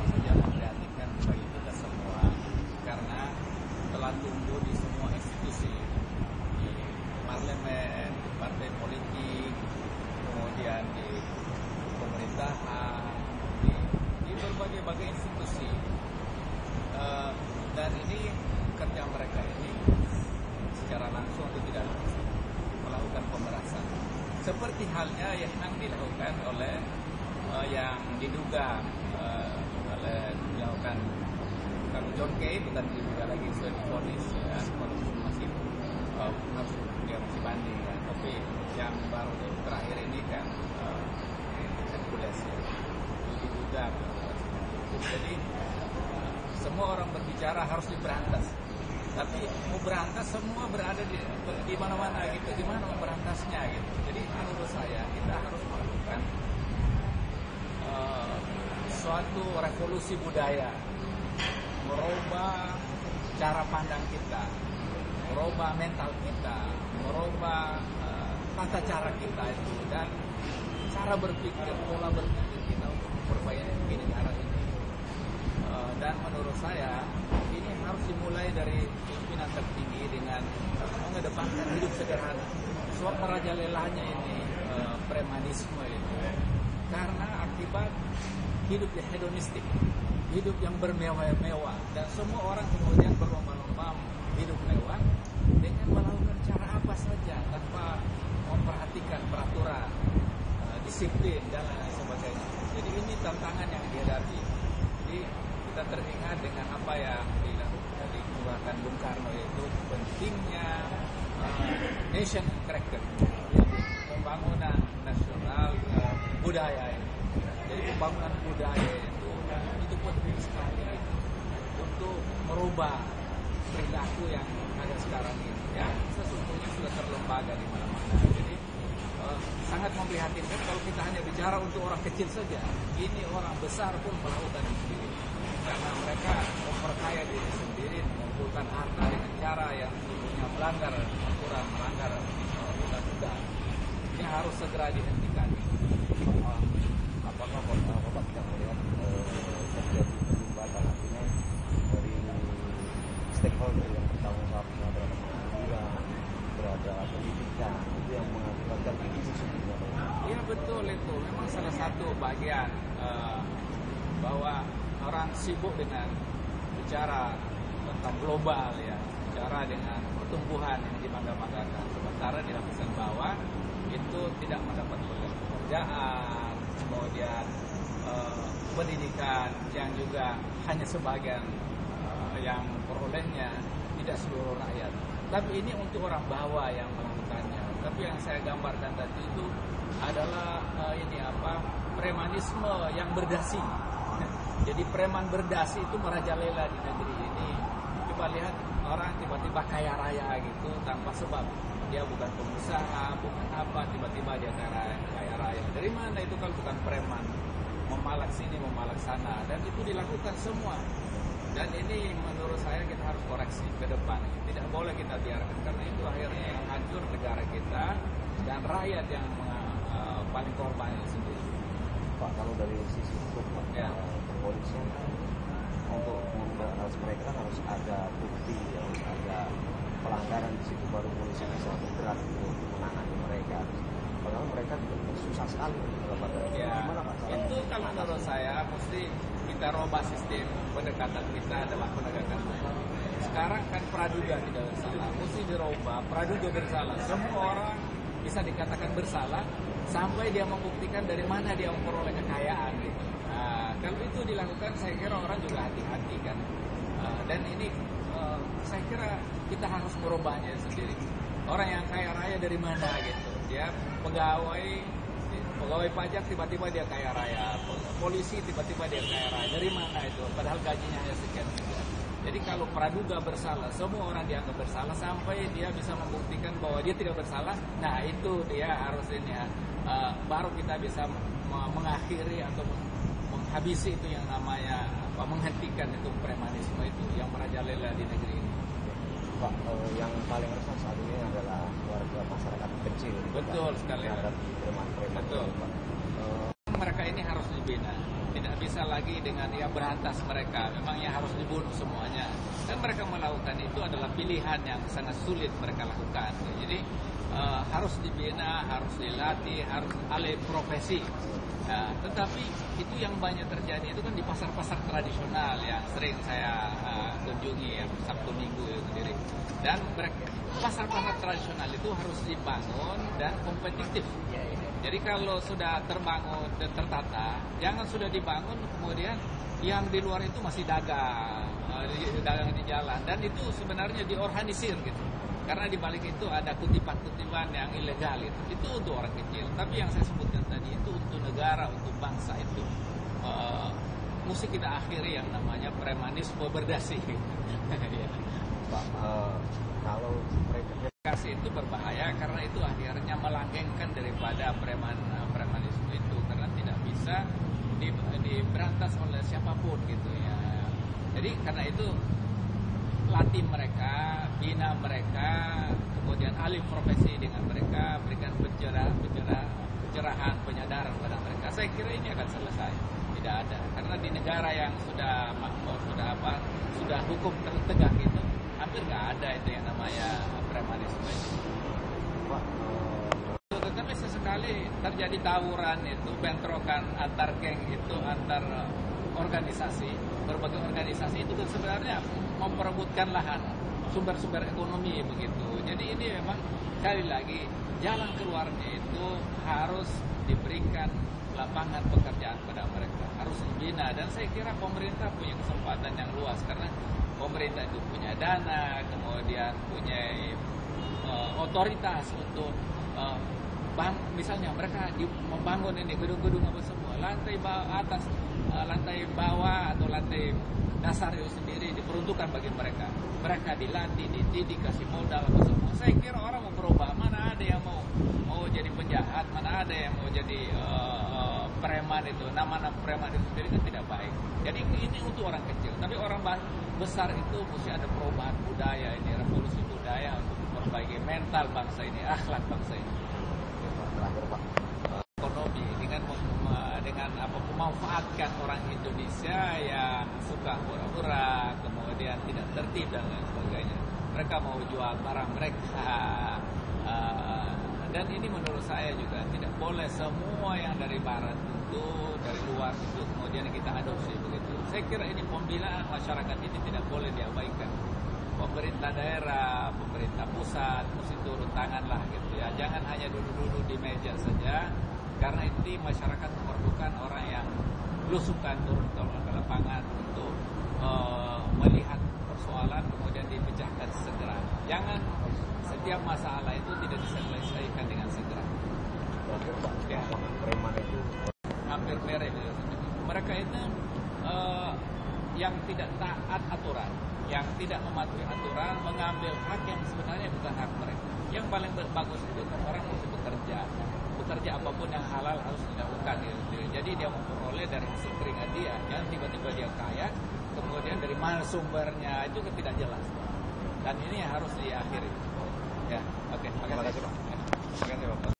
saja memprihatinkan bagi kita semua, karena telah tumbuh di semua institusi, di parlemen, di partai politik, kemudian di pemerintahan, di berbagai institusi. Dan ini kerja mereka ini secara langsung atau tidak langsung melakukan pemerasan, seperti halnya yang dilakukan oleh yang diduga dilakukan kalau John Kay, bukan diduga lagi, sudah divonis ya, masih dia masih banding ya, tapi yang baru terakhir ini kan Hercules ya, diduga. Jadi semua orang berbicara harus diberantas, tapi mau berantas semua berada di mana-mana gitu, di mana memberantasnya gitu. Jadi menurut saya kita harus melakukan suatu revolusi budaya, merubah cara pandang kita, merubah mental kita, merubah tata cara kita itu, dan cara berpikir, pola berpikir kita untuk memperbaiki negara ini. Dan menurut saya ini harus dimulai dari pimpinan tertinggi dengan mengedepankan hidup sederhana. Sebab merajalelahnya ini premanisme itu karena akibat hidup yang hedonistik, hidup yang bermewah-mewah, dan semua orang kemudian berlomba-lomba hidup mewah dengan melakukan cara apa saja tanpa memperhatikan peraturan, disiplin dan lain sebagainya. Jadi ini tantangan yang dihadapi. Jadi kita teringat dengan apa yang dikeluarkan Bung Karno, yaitu pentingnya nation character, pembangunan nasional budaya ini. Jadi pembangunan budaya itu penting sekali untuk merubah perilaku yang ada sekarang ini, yang sesungguhnya sudah terlembaga di mana-mana. Jadi sangat memprihatinkan kalau kita hanya bicara untuk orang kecil saja. Ini orang besar pun melakukan itu sendiri, karena mereka memperkaya diri sendiri, mengumpulkan harta dengan cara yang sebetulnya melanggar aturan, melanggar undang-undang. Ini harus segera dihentikan. Apakah Bapak tidak melihat terjadi perlambatan, artinya dari stakeholder yang bertanggung jawab terhadap pengadilan, terhadap pendidikan, itu yang mengakibatkan ini sebenarnya? Iya betul, itu memang salah satu bagian bahwa orang sibuk dengan bicara tentang global ya, bicara dengan pertumbuhan yang dibangga-banggakan, sementara di lapisan bawah itu tidak mendapat pekerjaan, kemudian pendidikan yang juga hanya sebagian yang perolehnya, tidak seluruh rakyat. Tapi ini untuk orang bawah yang melakukannya. Tapi yang saya gambarkan tadi itu adalah premanisme yang berdasi. Jadi preman berdasi itu merajalela di negeri ini. Coba lihat orang tiba-tiba kaya raya gitu tanpa sebab. Dia bukan pengusaha, bukan apa, tiba-tiba dia kaya raya. Dari mana itu kalau bukan preman? Memalak sini, memalak sana. Dan itu dilakukan semua. Dan ini menurut saya kita harus koreksi ke depan. Tidak boleh kita biarkan, karena itu akhirnya yang hancur negara kita dan rakyat yang paling korban sendiri. Pak, kalau dari sisi hukum, ya, kepolisian kan untuk membahas mereka harus ada bukti, harus ada pelanggaran di situ, baru polisi bisa bergerak untuk menangani mereka. Padahal mereka juga susah sekali untuk mendapatkan. Ya, itu kalau menurut saya mesti kita rubah sistem pendekatan kita adalah penegakan hukum. Sekarang kan praduga tidak bersalah, mesti dirubah praduga bersalah. Semua orang bisa dikatakan bersalah sampai dia membuktikan dari mana dia memperoleh kekayaan gitu. Nah, kalau itu dilakukan, saya kira orang juga hati-hati kan. Dan ini saya kira kita harus merubahnya sendiri. Orang yang kaya raya dari mana gitu? Dia pegawai pajak tiba-tiba dia kaya raya, polisi tiba-tiba dia kaya raya. Dari mana itu? Padahal gajinya hanya sekian. Jadi kalau praduga bersalah, semua orang dianggap bersalah sampai dia bisa membuktikan bahwa dia tidak bersalah. Nah itu dia harus ini ya, baru kita bisa mengakhiri atau menghabisi itu yang namanya menghentikan itu premanisme itu yang merajalela di negeri ini. Pak, yang paling resah saat ini adalah warga masyarakat kecil. Betul Pak, sekali. Preman-preman. Betul. Mereka ini harus dibina. Tidak bisa lagi lagi dengan ya berantas mereka. Memang yang harus dibunuh semuanya. Dan mereka melakukan itu adalah pilihan yang sangat sulit mereka lakukan. Jadi harus dibina, harus dilatih, harus alih profesi. Tetapi itu yang banyak terjadi itu kan di pasar-pasar tradisional yang sering saya kunjungi ya, Sabtu Minggu itu sendiri. Dan pasar-pasar tradisional itu harus dibangun dan kompetitif. Jadi kalau sudah terbangun dan tertata, jangan sudah dibangun kemudian yang di luar itu masih dagang di jalan, dan itu sebenarnya diorganisir gitu. Karena di balik itu ada kutipan-kutipan yang ilegal itu untuk orang kecil. Tapi yang saya sebutkan tadi itu untuk negara, untuk bangsa itu mesti kita akhiri yang namanya premanisme berdasi. Pak, kalau mereka kasih itu berbahaya karena itu akhirnya melanggengkan daripada premanisme itu, karena tidak bisa diberantas oleh siapapun gitu ya. Jadi karena itu latih mereka, bina mereka, kemudian alih profesi dengan mereka, berikan pencerahan, penyadaran pada mereka. Saya kira ini akan selesai. Tidak ada, karena di negara yang sudah hukum tertegak itu hampir nggak ada itu yang namanya premanisme itu. Tetapi sesekali terjadi tawuran itu, bentrokan antar geng itu, antar organisasi, berbagai organisasi itu kan sebenarnya memperebutkan lahan, sumber-sumber ekonomi begitu. Jadi ini memang sekali lagi jalan keluarnya itu harus diberikan lapangan pekerjaan pada mereka, harus dibina, dan saya kira pemerintah punya kesempatan yang luas karena pemerintah itu punya dana, kemudian punya otoritas untuk misalnya mereka membangun ini gedung-gedung apa semua, lantai atas, lantai bawah atau lantai dasar itu sendiri diperuntukkan bagi mereka. Mereka dilatih, dididik, kasih modal apa semua. Saya kira orang mau berubah, mana ada yang mau jadi penjahat, mana ada yang mau jadi preman itu. Nama-nama preman itu sendiri kan tidak baik. Jadi ini untuk orang kecil, tapi orang besar itu mesti ada perubahan budaya ini, revolusi budaya untuk memperbaiki mental bangsa ini, akhlak bangsa ini. terakhir Pak, Ekonomi dengan memanfaatkan orang Indonesia yang suka hura-hura, kemudian tidak tertib dan lain sebagainya. Mereka mau jual barang mereka, dan ini menurut saya juga tidak boleh semua yang dari barat itu, dari luar itu kemudian kita adopsi begitu. Saya kira ini pembinaan masyarakat ini tidak boleh diabaikan. Pemerintah daerah, pemerintah pusat mesti turun tangan lah gitu ya. Jangan hanya duduk-duduk di meja saja, karena ini masyarakat memerlukan orang yang belusukan turun ke lapangan untuk melihat persoalan kemudian dipecahkan segera. Jangan setiap masalah itu tidak diselesaikan dengan segera. terakhir Pak, Ya. preman itu Hampir mirip itu. Mereka itu yang tidak taat aturan, yang tidak mematuhi aturan, mengambil hak yang sebenarnya bukan hak mereka. Yang paling bagus itu kan orang mesti bekerja apapun yang halal harus dilakukan gitu. Jadi dia memperoleh dari hasil keringat dia, jangan tiba-tiba dia kaya, kemudian dari mana sumbernya itu kan tidak jelas. Dan ini harus diakhiri. Ya, oke. Terima kasih Pak. Terima kasih Bapak.